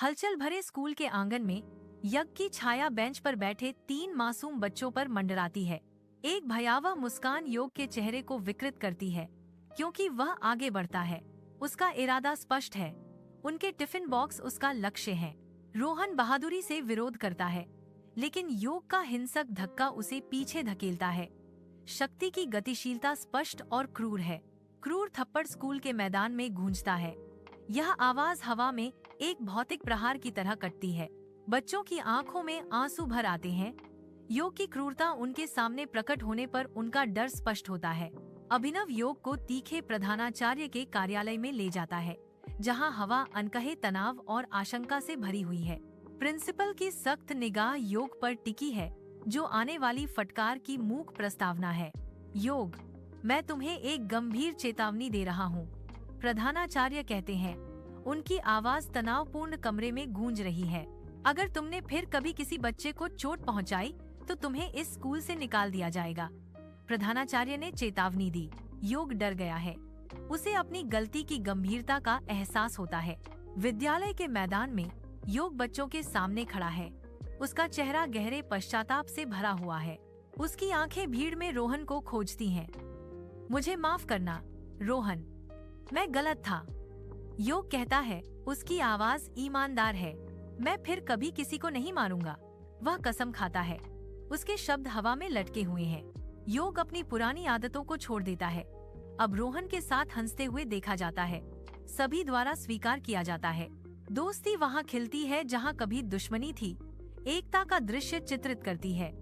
हलचल भरे स्कूल के आंगन में यज्ञ की छाया बेंच पर बैठे 3 मासूम बच्चों पर मंडराती है। एक भयावह मुस्कान योग के चेहरे को विकृत करती है, क्योंकि वह आगे बढ़ता है। उसका इरादा स्पष्ट है। उनके टिफिन बॉक्स उसका लक्ष्य है। रोहन बहादुरी से विरोध करता है, लेकिन योग का हिंसक धक्का उसे पीछे धकेलता है। शक्ति की गतिशीलता स्पष्ट और क्रूर है। क्रूर थप्पड़ स्कूल के मैदान में गूंजता है। यह आवाज हवा में एक भौतिक प्रहार की तरह कटती है। बच्चों की आंखों में आंसू भर आते हैं। योग की क्रूरता उनके सामने प्रकट होने पर उनका डर स्पष्ट होता है। अभिनव योग को तीखे प्रधानाचार्य के कार्यालय में ले जाता है, जहां हवा अनकहे तनाव और आशंका से भरी हुई है। प्रिंसिपल की सख्त निगाह योग पर टिकी है, जो आने वाली फटकार की मूक प्रस्तावना है। योग, मैं तुम्हें एक गंभीर चेतावनी दे रहा हूँ, प्रधानाचार्य कहते हैं। उनकी आवाज तनावपूर्ण कमरे में गूंज रही है। अगर तुमने फिर कभी किसी बच्चे को चोट पहुंचाई, तो तुम्हें इस स्कूल से निकाल दिया जाएगा, प्रधानाचार्य ने चेतावनी दी। योग डर गया है। उसे अपनी गलती की गंभीरता का एहसास होता है। विद्यालय के मैदान में योग बच्चों के सामने खड़ा है। उसका चेहरा गहरे पश्चाताप से भरा हुआ है। उसकी आंखें भीड़ में रोहन को खोजती हैं। मुझे माफ करना, रोहन, मैं गलत था, योग कहता है। उसकी आवाज ईमानदार है। मैं फिर कभी किसी को नहीं मारूंगा, वह कसम खाता है। उसके शब्द हवा में लटके हुए हैं। योग अपनी पुरानी आदतों को छोड़ देता है। अब रोहन के साथ हंसते हुए देखा जाता है। सभी द्वारा स्वीकार किया जाता है। दोस्ती वहाँ खिलती है जहाँ कभी दुश्मनी थी। एकता का दृश्य चित्रित करती है।